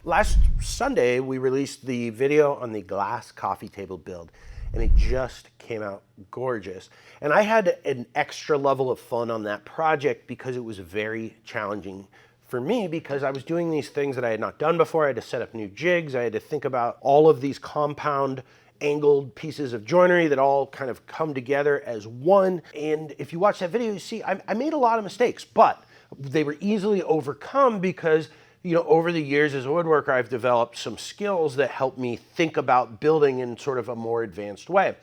Last Sunday, we released the video on the glass coffee table build, and it just came out gorgeous. And I had an extra level of fun on that project because it was very challenging for me, because I was doing these things that I had not done before. I had to set up new jigs. I had to think about all of these compound angled pieces of joinery that all kind of come together as one. And if you watch that video, you see I made a lot of mistakes, but they were easily overcome because, you know, over the years as a woodworker, I've developed some skills that help me think about building in sort of a more advanced way.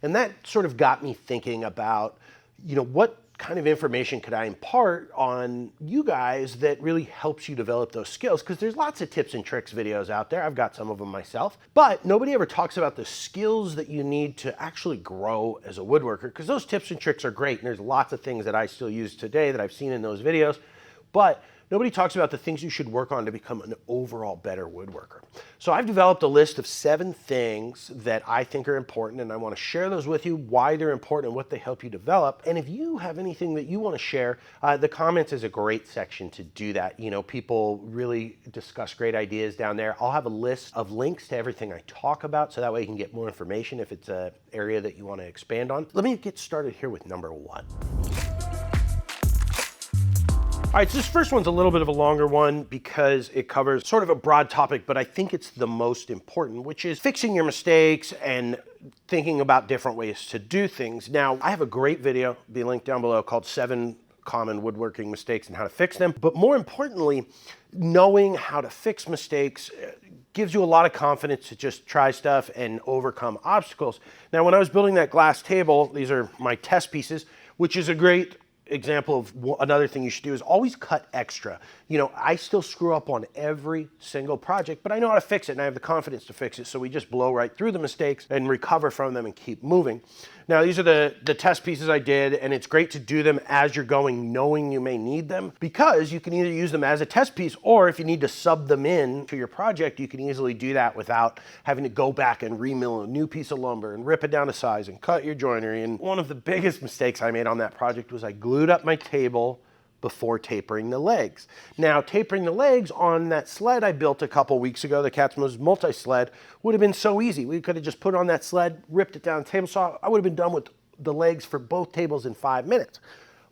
And that sort of got me thinking about, you know, what kind of information could I impart on you guys that really helps you develop those skills? Because there's lots of tips and tricks videos out there. I've got some of them myself, but nobody ever talks about the skills that you need to actually grow as a woodworker, because those tips and tricks are great. And there's lots of things that I still use today that I've seen in those videos, but nobody talks about the things you should work on to become an overall better woodworker. So I've developed a list of 7 things that I think are important, and I want to share those with you, why they're important and what they help you develop. And if you have anything that you want to share, the comments is a great section to do that. You know, people really discuss great ideas down there. I'll have a list of links to everything I talk about, so that way you can get more information if it's an area that you want to expand on. Let me get started here with number 1. All right, so this first one's a little bit of a longer one because it covers sort of a broad topic, but I think it's the most important, which is fixing your mistakes and thinking about different ways to do things. Now, I have a great video, be linked down below, called 7 Common Woodworking Mistakes and How to Fix Them. But more importantly, knowing how to fix mistakes gives you a lot of confidence to just try stuff and overcome obstacles. Now, when I was building that glass table, these are my test pieces, which is a great example of another thing you should do is always cut extra. You know, I still screw up on every single project, but I know how to fix it and I have the confidence to fix it. So we just blow right through the mistakes and recover from them and keep moving. Now, these are the test pieces I did, and it's great to do them as you're going, knowing you may need them, because you can either use them as a test piece, or if you need to sub them in to your project, you can easily do that without having to go back and remill a new piece of lumber and rip it down to size and cut your joinery. And one of the biggest mistakes I made on that project was I glued up my table before tapering the legs. Now, tapering the legs on that sled I built a couple weeks ago, the Katz-Moses multi-sled, would have been so easy. We could have just put on that sled, ripped it down the table saw. I would have been done with the legs for both tables in 5 minutes.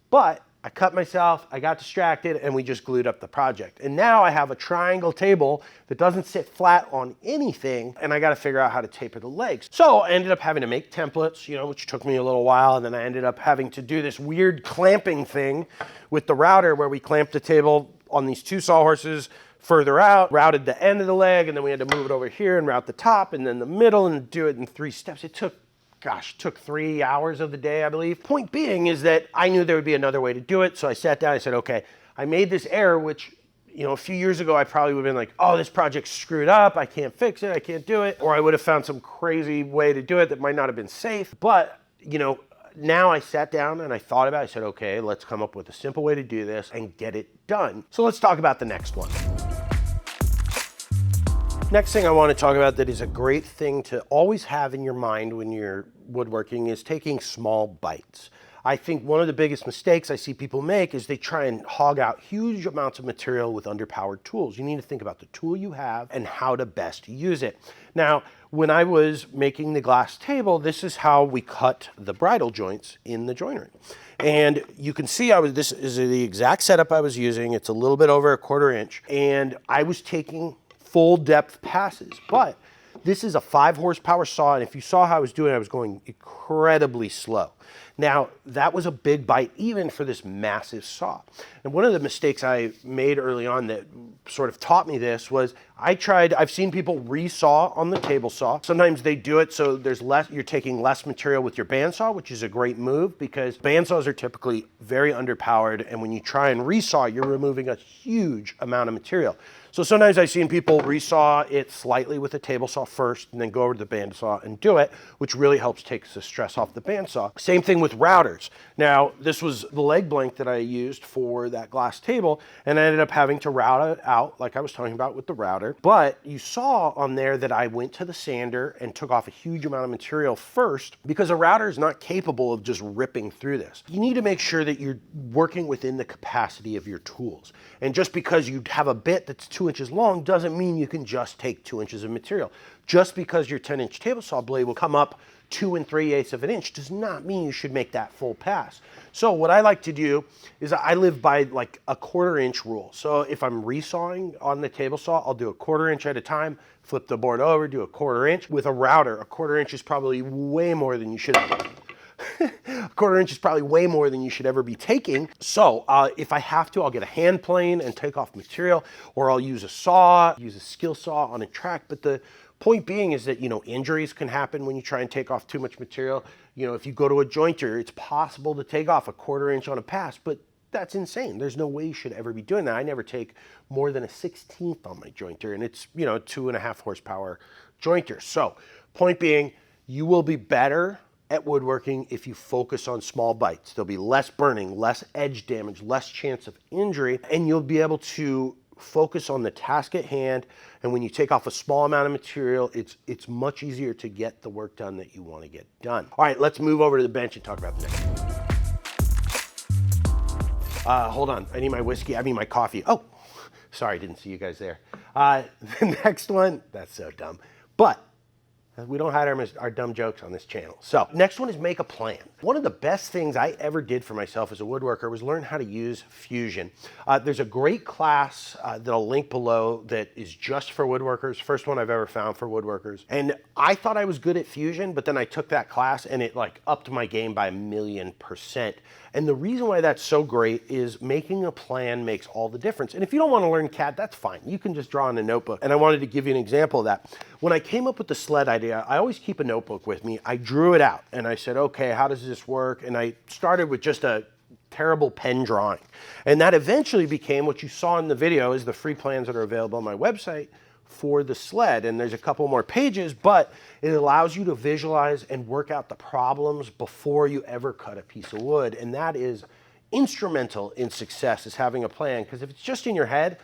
But I cut myself, I got distracted, and we just glued up the project. And now I have a triangle table that doesn't sit flat on anything, and I got to figure out how to taper the legs. So I ended up having to make templates, you know, which took me a little while, and then I ended up having to do this weird clamping thing with the router where we clamped the table on these 2 sawhorses further out, routed the end of the leg, and then we had to move it over here and route the top and then the middle and do it in 3 steps. It took 3 hours of the day, I believe. Point being is that I knew there would be another way to do it. So I sat down, I said, okay, I made this error, which, you know, a few years ago, I probably would have been like, oh, this project's screwed up. I can't fix it. I can't do it. Or I would have found some crazy way to do it that might not have been safe. But, you know, now I sat down and I thought about it. I said, okay, let's come up with a simple way to do this and get it done. So let's talk about the next one. Next thing I want to talk about that is a great thing to always have in your mind when you're woodworking is taking small bites. I think one of the biggest mistakes I see people make is they try and hog out huge amounts of material with underpowered tools. You need to think about the tool you have and how to best use it. Now, when I was making the glass table, this is how we cut the bridle joints in the joinery. And you can see this is the exact setup I was using. It's a little bit over 1/4 inch, and I was taking full depth passes, but this is a 5 horsepower saw, and if you saw how I was doing, I was going incredibly slow. Now, that was a big bite even for this massive saw. And one of the mistakes I made early on that sort of taught me this was I've seen people resaw on the table saw. Sometimes they do it so you're taking less material with your bandsaw, which is a great move because bandsaws are typically very underpowered, and when you try and resaw, you're removing a huge amount of material. So sometimes I've seen people resaw it slightly with a table saw first and then go over to the bandsaw and do it, which really helps take the stress off the bandsaw. Same thing with routers. Now, this was the leg blank that I used for that glass table, and I ended up having to route it out like I was talking about with the router. But you saw on there that I went to the sander and took off a huge amount of material first because a router is not capable of just ripping through this. You need to make sure that you're working within the capacity of your tools. And just because you have a bit that's 2 inches long doesn't mean you can just take 2 inches of material. Just because your 10-inch table saw blade will come up 2 3/8 of an inch does not mean you should make that full pass. So what I like to do is I live by like a 1/4 inch rule. So if I'm resawing on the table saw, I'll do a 1/4 inch at a time, flip the board over, do a 1/4 inch. With a router, a 1/4 inch is probably way more than you should a 1/4 inch is probably way more than you should ever be taking. So if I have to, I'll get a hand plane and take off material, or I'll use a saw, use a skill saw on a track. But the point being is that, you know, injuries can happen when you try and take off too much material. You know, if you go to a jointer, it's possible to take off a 1/4 inch on a pass, but that's insane. There's no way you should ever be doing that. I never take more than a 1/16 on my jointer, and it's, you know, a 2.5 horsepower jointer. So point being, you will be better at woodworking if you focus on small bites. There'll be less burning, less edge damage, less chance of injury, and you'll be able to focus on the task at hand. And when you take off a small amount of material, it's much easier to get the work done that you want to get done. All right, let's move over to the bench and talk about the next one. Hold on, I need my whiskey, I mean my coffee. Oh, sorry, I didn't see you guys there. The next one, that's so dumb. But we don't hide our dumb jokes on this channel. So next one is make a plan. One of the best things I ever did for myself as a woodworker was learn how to use Fusion. There's a great class that I'll link below that is just for woodworkers. First one I've ever found for woodworkers. And I thought I was good at Fusion, but then I took that class and it like upped my game by 1,000,000%. And the reason why that's so great is making a plan makes all the difference. And if you don't want to learn CAD, that's fine. You can just draw in a notebook. And I wanted to give you an example of that. When I came up with the sled idea, I always keep a notebook with me. I drew it out and I said, okay, how does this work? And I started with just a terrible pen drawing. And that eventually became what you saw in the video is the free plans that are available on my website for the sled. And there's a couple more pages, but it allows you to visualize and work out the problems before you ever cut a piece of wood. And that is instrumental in success, is having a plan. Because if it's just in your head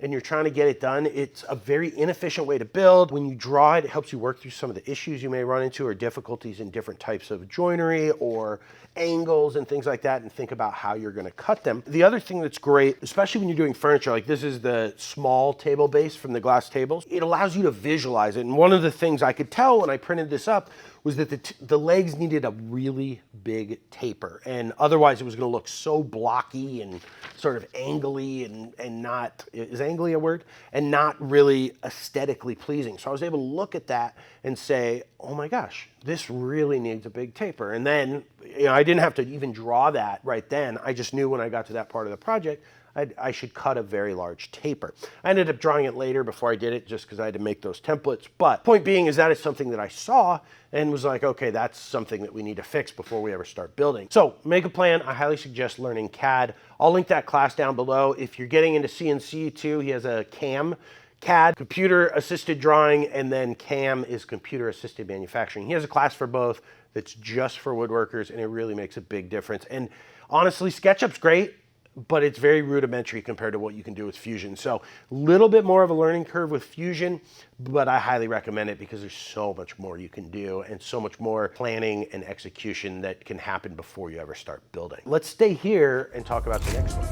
and you're trying to get it done, it's a very inefficient way to build. When you draw it, it helps you work through some of the issues you may run into or difficulties in different types of joinery or angles and things like that, and think about how you're going to cut them. The other thing that's great, especially when you're doing furniture, like this is the small table base from the glass tables, it allows you to visualize it. And one of the things I could tell when I printed this up was that the legs needed a really big taper, and otherwise it was going to look so blocky and sort of angly and not, is angly a word? And not really aesthetically pleasing. So I was able to look at that and say, oh my gosh, this really needs a big taper. And then, you know, I didn't have to even draw that right then. I just knew when I got to that part of the project, I should cut a very large taper. I ended up drawing it later before I did it just because I had to make those templates. But point being is that is something that I saw and was like, okay, that's something that we need to fix before we ever start building. So make a plan. I highly suggest learning CAD. I'll link that class down below. If you're getting into CNC too, he has a CAD, computer assisted drawing, and then CAM is computer assisted manufacturing. He has a class for both that's just for woodworkers, and it really makes a big difference. And honestly, SketchUp's great, but it's very rudimentary compared to what you can do with Fusion. So a little bit more of a learning curve with Fusion, but I highly recommend it because there's so much more you can do and so much more planning and execution that can happen before you ever start building. Let's stay here and talk about the next one.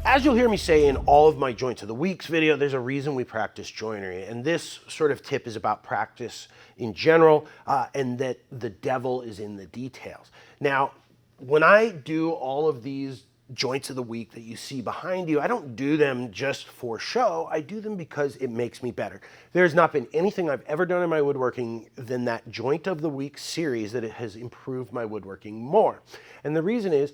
As you'll hear me say in all of my Joints of the Weeks video, there's a reason we practice joinery. And this sort of tip is about practice in general, and that the devil is in the details. Now, when I do all of these Joints of the Week that you see behind you, I don't do them just for show. I do them because it makes me better. There's not been anything I've ever done in my woodworking than that Joint of the Week series that it has improved my woodworking more. And the reason is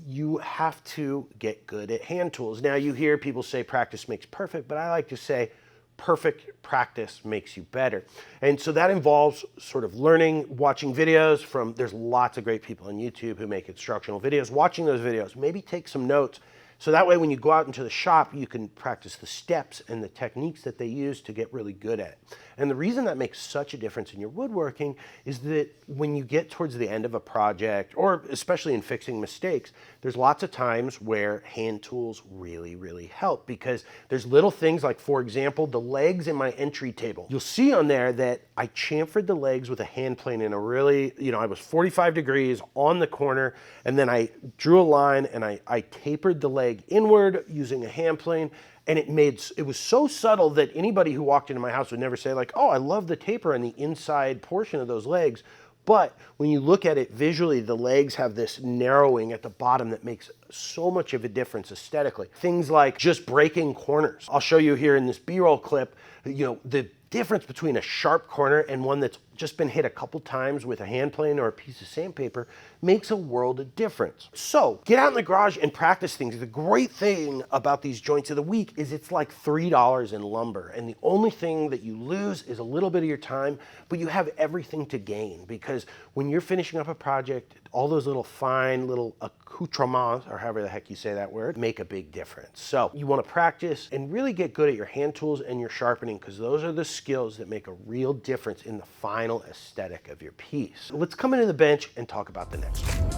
you have to get good at hand tools. Now you hear people say practice makes perfect, but I like to say perfect practice makes you better. And so that involves sort of learning, watching videos from, there's lots of great people on YouTube who make instructional videos, watching those videos, maybe take some notes. So that way when you go out into the shop, you can practice the steps and the techniques that they use to get really good at it. And the reason that makes such a difference in your woodworking is that when you get towards the end of a project, or especially in fixing mistakes, there's lots of times where hand tools really, really help, because there's little things like, for example, the legs in my entry table. You'll see on there that I chamfered the legs with a hand plane in a really, you know, I was 45 degrees on the corner, and then I drew a line and I tapered the legs leg inward using a hand plane. And it was so subtle that anybody who walked into my house would never say like, oh, I love the taper on the inside portion of those legs. But when you look at it visually, the legs have this narrowing at the bottom that makes so much of a difference aesthetically. Things like just breaking corners. I'll show you here in this B-roll clip, the difference between a sharp corner and one that's just been hit a couple times with a hand plane or a piece of sandpaper makes a world of difference. So get out in the garage and practice things. The great thing about these joints of the week is it's like $3 in lumber, and the only thing that you lose is a little bit of your time, but you have everything to gain, because when you're finishing up a project, all those little fine little accoutrements, or however the heck you say that word, make a big difference. So you want to practice and really get good at your hand tools and your sharpening, because those are the skills that make a real difference in the final aesthetic of your piece. Let's come into the bench and talk about the next one.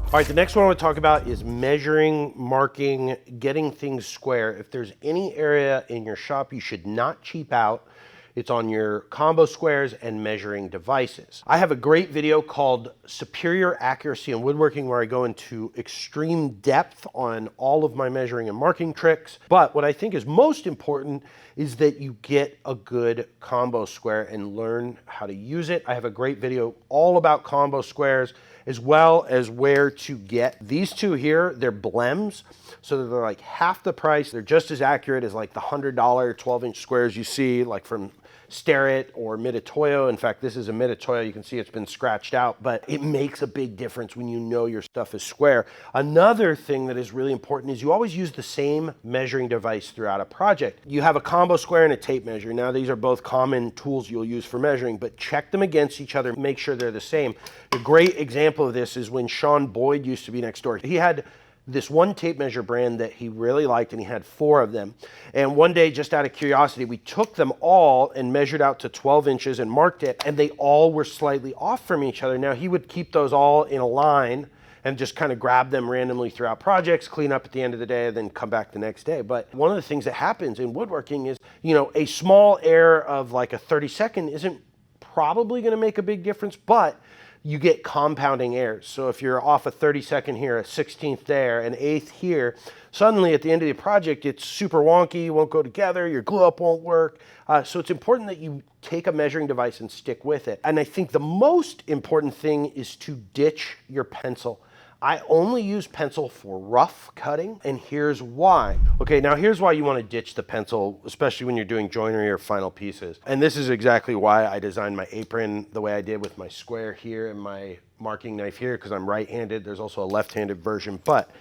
All right, the next one I want to talk about is measuring, marking, getting things square. If there's any area in your shop you should not cheap out, it's on your combo squares and measuring devices. I have a great video called Superior Accuracy in Woodworking where I go into extreme depth on all of my measuring and marking tricks. But what I think is most important is that you get a good combo square and learn how to use it. I have a great video all about combo squares, as well as where to get these two here. They're blems, so they're like half the price. They're just as accurate as like the $100 12-inch squares you see like from Starrett or Mitutoyo. In fact, this is a Mitutoyo. You can see it's been scratched out, but it makes a big difference when you know your stuff is square. Another thing that is really important is you always use the same measuring device throughout a project. You have a combo square and a tape measure. Now, these are both common tools you'll use for measuring, but check them against each other, make sure they're the same. A great example of this is when Sean Boyd used to be next door. He had this one tape measure brand that he really liked, and he had 4 of them. And one day, just out of curiosity, we took them all and measured out to 12 inches and marked it, and they all were slightly off from each other. Now, he would keep those all in a line and just kind of grab them randomly throughout projects, clean up at the end of the day, and then come back the next day. But one of the things that happens in woodworking is, a small error of like a 32nd isn't probably going to make a big difference, but you get compounding errors. So if you're off a 32nd here, a 16th there, an 8th here, suddenly at the end of the project, it's super wonky, you won't go together, your glue up won't work. So it's important that you take a measuring device and stick with it. And I think the most important thing is to ditch your pencil. I only use pencil for rough cutting, and here's why. Okay, now here's why you want to ditch the pencil, especially when you're doing joinery or final pieces. And this is exactly why I designed my apron the way I did with my square here and my marking knife here, because I'm right-handed. There's also a left-handed version, but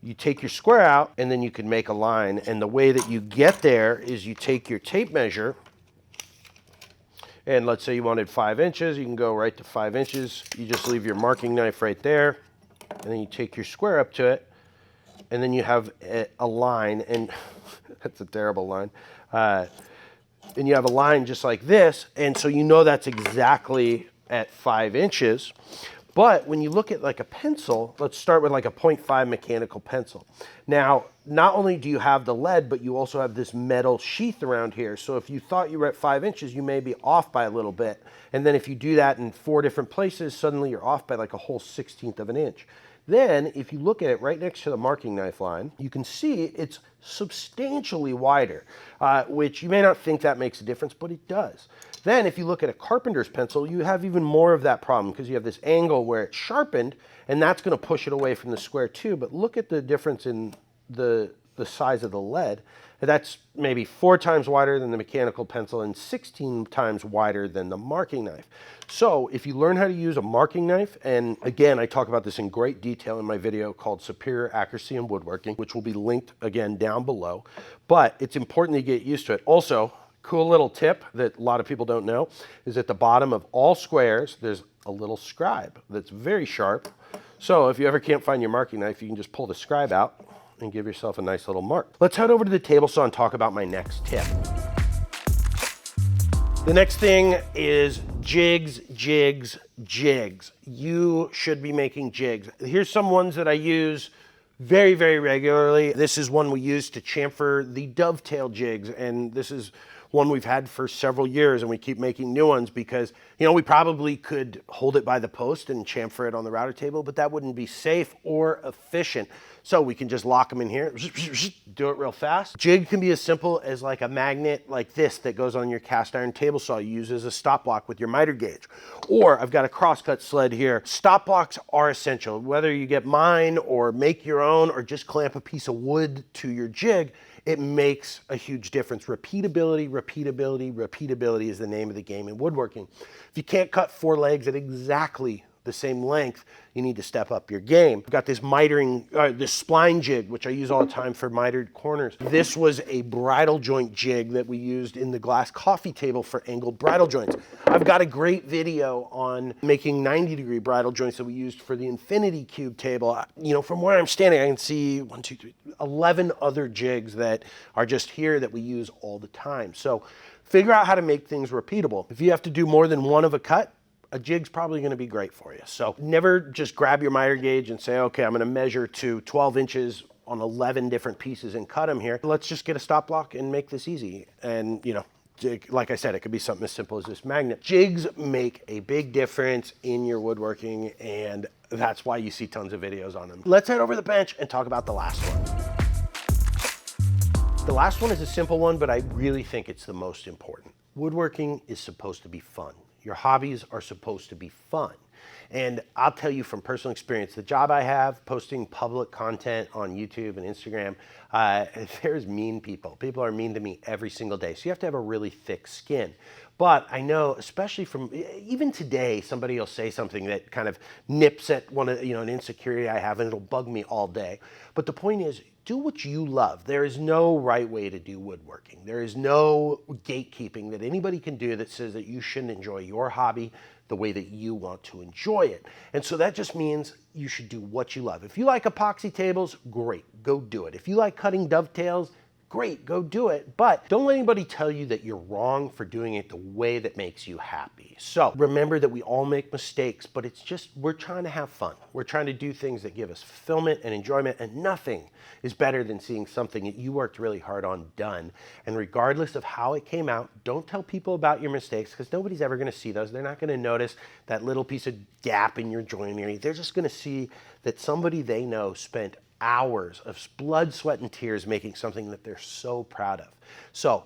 you take your square out and then you can make a line. And the way that you get there is you take your tape measure, and let's say you wanted 5 inches, you can go right to 5 inches. You just leave your marking knife right there, and then you take your square up to it, and then you have a line, and that's a terrible line. And you have a line just like this, and so you know that's exactly at 5 inches. But when you look at like a pencil, let's start with like a 0.5 mechanical pencil. Now, not only do you have the lead, but you also have this metal sheath around here. So if you thought you were at 5 inches, you may be off by a little bit. And then if you do that in 4 different places, suddenly you're off by like a whole 1/16 of an inch. Then, if you look at it right next to the marking knife line, you can see it's substantially wider, which you may not think that makes a difference, but it does. Then, if you look at a carpenter's pencil, you have even more of that problem because you have this angle where it's sharpened, and that's going to push it away from the square too. But look at the difference in the size of the lead. That's maybe 4 times wider than the mechanical pencil and 16 times wider than the marking knife. So if you learn how to use a marking knife, and again, I talk about this in great detail in my video called Superior Accuracy in Woodworking, which will be linked again down below, but it's important to get used to it. Also, cool little tip that a lot of people don't know is at the bottom of all squares, there's a little scribe that's very sharp. So if you ever can't find your marking knife, you can just pull the scribe out and give yourself a nice little mark. Let's head over to the table saw and talk about my next tip. The next thing is jigs, jigs, jigs. You should be making jigs. Here's some ones that I use very, very regularly. This is one we use to chamfer the dovetail jigs, and this is one we've had for several years, and we keep making new ones because, you know, we probably could hold it by the post and chamfer it on the router table, but that wouldn't be safe or efficient. So we can just lock them in here, do it real fast. Jig can be as simple as like a magnet like this that goes on your cast iron table saw you use as a stop block with your miter gauge. Or I've got a crosscut sled here. Stop blocks are essential. Whether you get mine or make your own or just clamp a piece of wood to your jig, it makes a huge difference. Repeatability, repeatability, repeatability is the name of the game in woodworking. If you can't cut 4 legs at exactly the same length, you need to step up your game. I've got this this spline jig, which I use all the time for mitered corners. This was a bridle joint jig that we used in the glass coffee table for angled bridle joints. I've got a great video on making 90-degree bridle joints that we used for the infinity cube table. You know, from where I'm standing, I can see 1, 2, 3, 11 other jigs that are just here that we use all the time. So figure out how to make things repeatable. If you have to do more than one of a cut, a jig's probably going to be great for you. So never just grab your miter gauge and say, okay, I'm going to measure to 12 inches on 11 different pieces and cut them here. Let's just get a stop block and make this easy. And, you know, like I said, it could be something as simple as this magnet. Jigs make a big difference in your woodworking, and that's why you see tons of videos on them. Let's head over to the bench and talk about the last one. The last one is a simple one, but I really think it's the most important. Woodworking is supposed to be fun. Your hobbies are supposed to be fun. And I'll tell you from personal experience, the job I have posting public content on YouTube and Instagram, there's mean people. People are mean to me every single day. So you have to have a really thick skin. But I know, especially from, even today, somebody will say something that kind of nips at one of, an insecurity I have, and it'll bug me all day. But the point is, do what you love. There is no right way to do woodworking. There is no gatekeeping that anybody can do that says that you shouldn't enjoy your hobby the way that you want to enjoy it. And so that just means you should do what you love. If you like epoxy tables, great, go do it. If you like cutting dovetails, great, go do it. But don't let anybody tell you that you're wrong for doing it the way that makes you happy. So remember that we all make mistakes, but it's just, we're trying to have fun. We're trying to do things that give us fulfillment and enjoyment, and nothing is better than seeing something that you worked really hard on done. And regardless of how it came out, don't tell people about your mistakes, because nobody's ever gonna see those. They're not gonna notice that little piece of gap in your joinery. They're just gonna see that somebody they know spent hours of blood, sweat, and tears making something that they're so proud of. So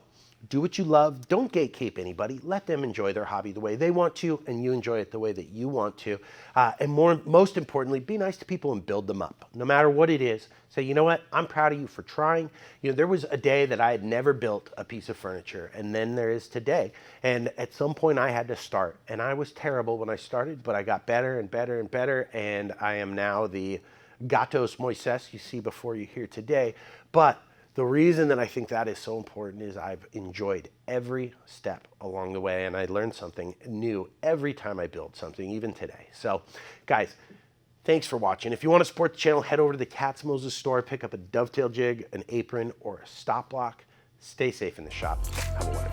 do what you love. Don't gatekeep anybody. Let them enjoy their hobby the way they want to, and you enjoy it the way that you want to. And most importantly, be nice to people and build them up. No matter what it is, say, you know what, I'm proud of you for trying. There was a day that I had never built a piece of furniture, and then there is today. And at some point I had to start, and I was terrible when I started, but I got better and better and better, and I am now the Katz-Moses you see before you here today. But the reason that I think that is so important is I've enjoyed every step along the way, and I learned something new every time I build something, even today. So guys, thanks for watching. If you want to support the channel, head over to the Katz-Moses store, pick up a dovetail jig, an apron, or a stop block. Stay safe in the shop. Have a wonderful day.